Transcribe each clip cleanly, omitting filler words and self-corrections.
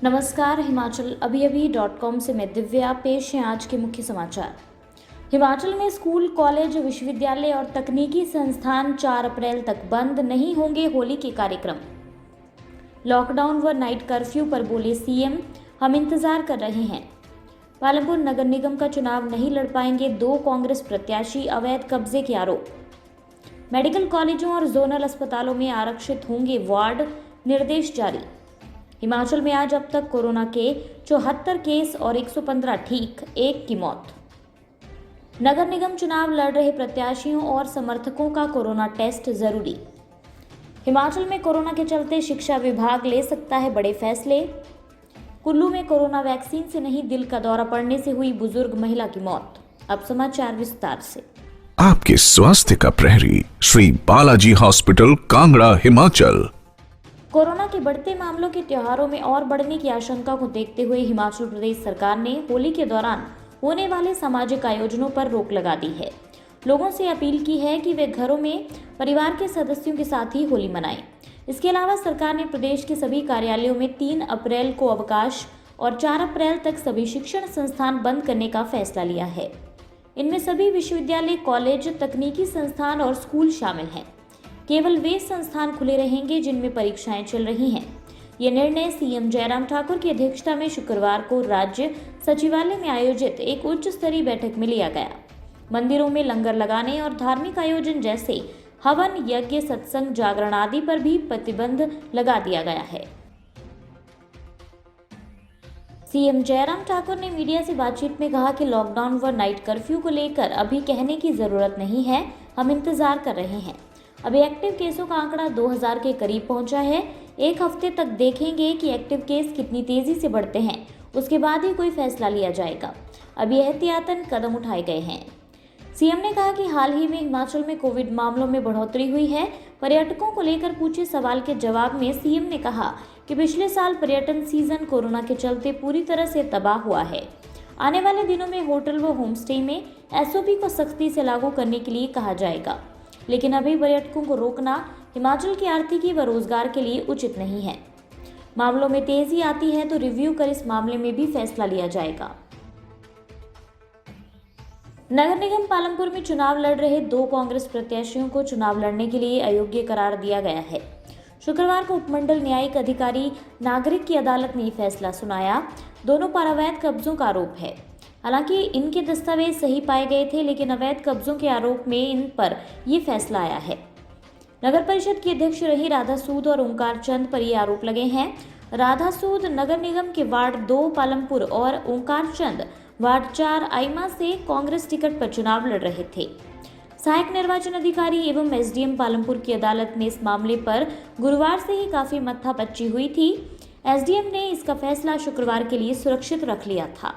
नमस्कार। हिमाचल अभी से मैं दिव्या। पेश है आज के मुख्य समाचार। हिमाचल में स्कूल, कॉलेज, विश्वविद्यालय और तकनीकी संस्थान 4 अप्रैल तक बंद, नहीं होंगे होली के कार्यक्रम। लॉकडाउन व नाइट कर्फ्यू पर बोले सीएम, हम इंतजार कर रहे हैं। पालमपुर नगर निगम का चुनाव नहीं लड़ पाएंगे 2 कांग्रेस प्रत्याशी, अवैध कब्जे के आरोप। मेडिकल कॉलेजों और जोनल अस्पतालों में आरक्षित होंगे वार्ड, निर्देश जारी। हिमाचल में आज अब तक कोरोना के 74 केस और 115 ठीक, 1 की मौत। नगर निगम चुनाव लड़ रहे प्रत्याशियों और समर्थकों का कोरोना टेस्ट जरूरी। हिमाचल में कोरोना के चलते शिक्षा विभाग ले सकता है बड़े फैसले। कुल्लू में कोरोना वैक्सीन से नहीं, दिल का दौरा पड़ने से हुई बुजुर्ग महिला की मौत। अब समाचार विस्तार से। आपके स्वास्थ्य का प्रहरी, श्री बालाजी हॉस्पिटल, कांगड़ा, हिमाचल। कोरोना के बढ़ते मामलों के त्योहारों में और बढ़ने की आशंका को देखते हुए हिमाचल प्रदेश सरकार ने होली के दौरान होने वाले सामाजिक आयोजनों पर रोक लगा दी है। लोगों से अपील की है कि वे घरों में परिवार के सदस्यों के साथ ही होली मनाएं। इसके अलावा सरकार ने प्रदेश के सभी कार्यालयों में 3 अप्रैल को अवकाश और 4 अप्रैल तक सभी शिक्षण संस्थान बंद करने का फैसला लिया है। इनमें सभी विश्वविद्यालय, कॉलेज, तकनीकी संस्थान और स्कूल शामिल हैं। केवल वे संस्थान खुले रहेंगे जिनमें परीक्षाएं चल रही हैं। ये निर्णय सीएम जयराम ठाकुर की अध्यक्षता में शुक्रवार को राज्य सचिवालय में आयोजित एक उच्च स्तरीय बैठक में लिया गया। मंदिरों में लंगर लगाने और धार्मिक आयोजन जैसे हवन, यज्ञ, सत्संग, जागरण आदि पर भी प्रतिबंध लगा दिया गया है। सीएम जयराम ठाकुर ने मीडिया से बातचीत में कहा कि लॉकडाउन व नाइट कर्फ्यू को लेकर अभी कहने की जरूरत नहीं है, हम इंतजार कर रहे हैं। अभी एक्टिव केसों का आंकड़ा 2000 के करीब पहुंचा है। 1 हफ्ते तक देखेंगे कि एक्टिव केस कितनी तेजी से बढ़ते हैं, उसके बाद ही कोई फैसला लिया जाएगा। अभी एहतियातन कदम उठाए गए हैं। सीएम ने कहा कि हाल ही में हिमाचल में कोविड मामलों में बढ़ोतरी हुई है। पर्यटकों को लेकर पूछे सवाल के जवाब में सीएम ने कहा कि पिछले साल पर्यटन सीजन कोरोना के चलते पूरी तरह से तबाह हुआ है। आने वाले दिनों में होटल व होम स्टे में एसओपी को सख्ती से लागू करने के लिए कहा जाएगा, लेकिन अभी पर्यटकों को रोकना हिमाचल की आर्थिकी व रोजगार के लिए उचित नहीं है। मामलों में तेजी आती है तो रिव्यू कर इस मामले में भी फैसला लिया जाएगा। नगर निगम पालमपुर में चुनाव लड़ रहे 2 कांग्रेस प्रत्याशियों को चुनाव लड़ने के लिए अयोग्य करार दिया गया है। शुक्रवार को उपमंडल न्यायिक अधिकारी नागरिक की अदालत ने फैसला सुनाया। दोनों पर अवैध कब्जों का आरोप है। हालांकि इनके दस्तावेज सही पाए गए थे, लेकिन अवैध कब्जों के आरोप में इन पर ये फैसला आया है। नगर परिषद की अध्यक्ष रही राधा सूद और ओंकार चंद पर ये आरोप लगे हैं। राधा सूद नगर निगम के वार्ड 2 पालमपुर और ओंकार चंद वार्ड 4 आइमा से कांग्रेस टिकट पर चुनाव लड़ रहे थे। सहायक निर्वाचन अधिकारी एवं एसडीएम पालमपुर की अदालत में इस मामले पर गुरुवार से ही काफी मत्थापच्ची हुई थी। एसडीएम ने इसका फैसला शुक्रवार के लिए सुरक्षित रख लिया था।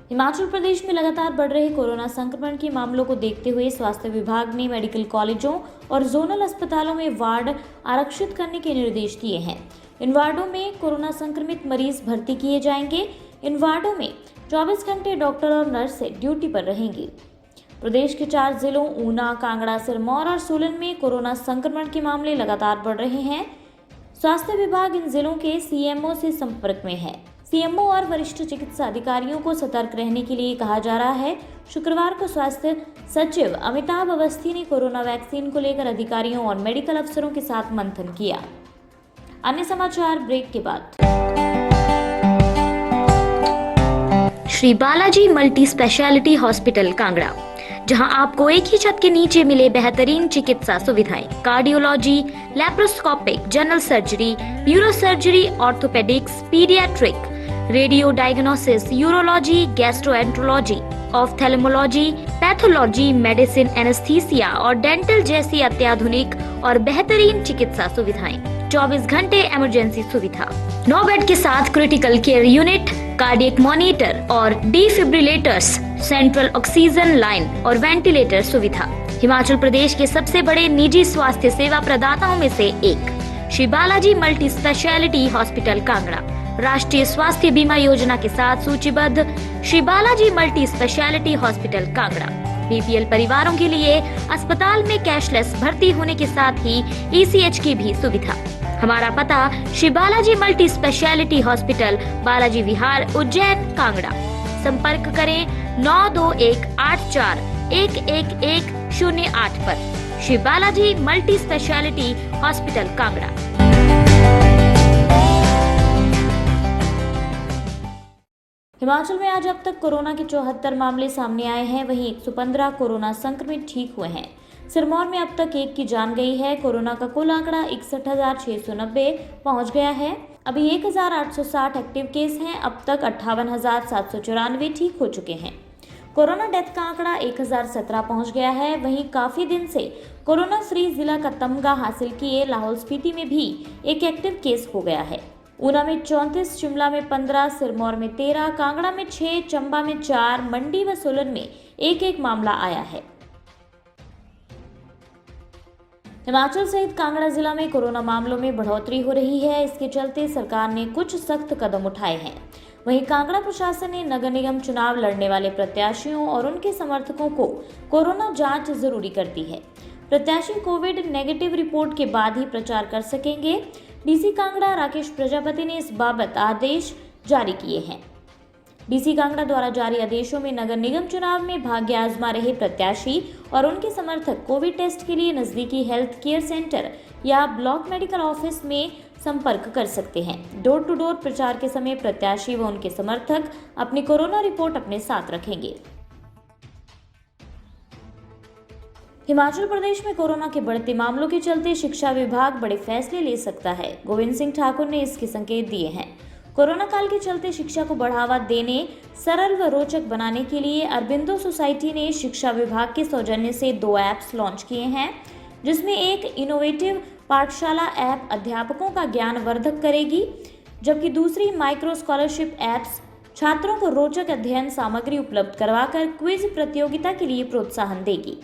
हिमाचल प्रदेश में लगातार बढ़ रहे कोरोना संक्रमण के मामलों को देखते हुए स्वास्थ्य विभाग ने मेडिकल कॉलेजों और जोनल अस्पतालों में वार्ड आरक्षित करने के निर्देश दिए हैं। इन वार्डों में कोरोना संक्रमित मरीज भर्ती किए जाएंगे। इन वार्डों में 24 घंटे डॉक्टर और नर्स ड्यूटी पर रहेंगी। प्रदेश के 4 जिलों ऊना, कांगड़ा, सिरमौर और सोलन में कोरोना संक्रमण के मामले लगातार बढ़ रहे हैं। स्वास्थ्य विभाग इन जिलों के सीएमओ से संपर्क में है। सीएमओ और वरिष्ठ चिकित्सा अधिकारियों को सतर्क रहने के लिए कहा जा रहा है। शुक्रवार को स्वास्थ्य सचिव अमिताभ अवस्थी ने कोरोना वैक्सीन को लेकर अधिकारियों और मेडिकल अफसरों के साथ मंथन किया। अन्य समाचार ब्रेक के बाद। Shri Balaji multi speciality hospital Kangra, जहां आपको एक ही छत के नीचे मिले बेहतरीन चिकित्सा सुविधाएं, cardiology, laparoscopic, general surgery, neuro surgery, orthopaedics, paediatric, radio diagnosis, urology, gastroenterology, ophthalmology, pathology, medicine, anaesthesia और डेंटल जैसी अत्याधुनिक और बेहतरीन चिकित्सा सुविधाएं, 24 घंटे इमरजेंसी सुविधा, 9 बेड के साथ critical care unit, cardiac monitor और डिफिब्रिलेटर्स, सेंट्रल ऑक्सीजन लाइन और वेंटिलेटर सुविधा। हिमाचल प्रदेश के सबसे बड़े निजी स्वास्थ्य सेवा प्रदाताओं में से एक Shri Balaji multi speciality hospital Kangra राष्ट्रीय स्वास्थ्य बीमा योजना के साथ सूचीबद्ध Shri Balaji multi speciality hospital Kangra BPL परिवारों के लिए अस्पताल में कैशलेस भर्ती होने के साथ ही ईसीएच की भी सुविधा। हमारा पता Shri Balaji multi speciality hospital, Balaji Vihar, Ujjain, Kangra. संपर्क करें 9218411108 पर। Shri Balaji multi speciality hospital, Kangra. Himachal में आज अब तक कोरोना के 74 मामले सामने आए हैं। वहीं 115 कोरोना संक्रमित ठीक हुए हैं। सिरमौर में अब तक 1 की जान गई है। कोरोना का कुल आंकड़ा 61,690 पहुंच गया है। अभी 1,860 एक्टिव केस हैं। अब तक 58,794 ठीक हो चुके हैं। कोरोना डेथ का आंकड़ा 1,017 पहुंच गया है। वहीं काफी दिन से कोरोना फ्री जिला का तमगा हासिल किए लाहौल स्पीति में भी एक एक्टिव केस हो गया है। ऊना में 34, शिमला में 15, सिरमौर में 13, कांगड़ा में 6, चंबा में 4, मंडी व सोलन में एक मामला आया है। हिमाचल सहित कांगड़ा जिला में कोरोना मामलों में बढ़ोतरी हो रही है। इसके चलते सरकार ने कुछ सख्त कदम उठाए हैं। वहीं कांगड़ा प्रशासन ने नगर निगम चुनाव लड़ने वाले प्रत्याशियों और उनके समर्थकों को कोरोना जांच जरूरी कर दी है। प्रत्याशी कोविड नेगेटिव रिपोर्ट के बाद ही प्रचार कर सकेंगे। डीसी कांगड़ा राकेश प्रजापति ने इस बाबत आदेश जारी किए हैं। डीसी कांगड़ा द्वारा जारी आदेशों में नगर निगम चुनाव में भाग्य आजमा रहे प्रत्याशी और उनके समर्थक कोविड टेस्ट के लिए नजदीकी हेल्थ केयर सेंटर या ब्लॉक मेडिकल ऑफिस में संपर्क कर सकते हैं। डोर टू डोर प्रचार के समय प्रत्याशी व उनके समर्थक अपनी कोरोना रिपोर्ट अपने साथ रखेंगे। हिमाचल प्रदेश में कोरोना के बढ़ते मामलों के चलते शिक्षा विभाग बड़े फैसले ले सकता है। गोविंद सिंह ठाकुर ने इसके संकेत दिए हैं। कोरोना काल के चलते शिक्षा को बढ़ावा देने, सरल व रोचक बनाने के लिए अरबिंदो सोसाइटी ने शिक्षा विभाग के सौजन्य से 2 ऐप्स लॉन्च किए हैं, जिसमें एक इनोवेटिव पाठशाला ऐप अध्यापकों का ज्ञानवर्धक करेगी, जबकि दूसरी माइक्रो स्कॉलरशिप ऐप्स छात्रों को रोचक अध्ययन सामग्री उपलब्ध करवाकर क्विज प्रतियोगिता के लिए प्रोत्साहन देगी।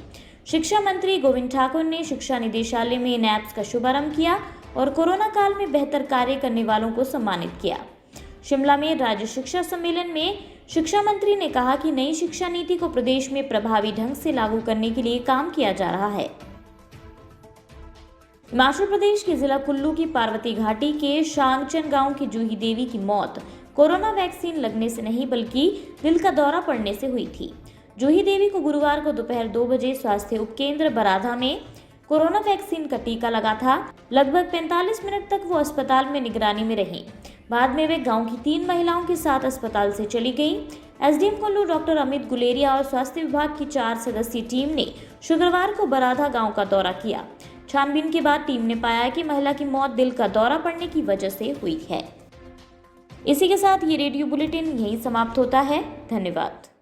शिक्षा मंत्री गोविंद ठाकुर ने शिक्षा निदेशालय में इन ऐप्स का शुभारंभ किया और कोरोना काल में बेहतर कार्य करने वालों को सम्मानित किया। शिमला में राज्य शिक्षा सम्मेलन में शिक्षा मंत्री ने कहा कि नई शिक्षा नीति को प्रदेश में प्रभावी ढंग से लागू करने के लिए काम किया जा रहा है। हिमाचल प्रदेश के जिला कुल्लू की पार्वती घाटी के शांगचन गांव की जूही देवी की मौत कोरोना वैक्सीन लगने से नहीं बल्कि दिल का दौरा पड़ने से हुई थी। जूही देवी को गुरुवार को दोपहर 2 बजे स्वास्थ्य उपकेंद्र बराधा में कोरोना वैक्सीन का टीका लगा था। लगभग 45 मिनट तक वो अस्पताल में निगरानी में रहीं। बाद में वे गांव की 3 महिलाओं के साथ अस्पताल से चली गईं। एसडीएम कुल्लू डॉक्टर अमित गुलेरिया और स्वास्थ्य विभाग की 4 सदस्यीय टीम ने शुक्रवार को बराधा गांव का दौरा किया। छानबीन के बाद टीम ने पाया कि महिला की मौत दिल का दौरा पड़ने की वजह से हुई है। इसी के साथ ये रेडियो बुलेटिन यहीं समाप्त होता है। धन्यवाद।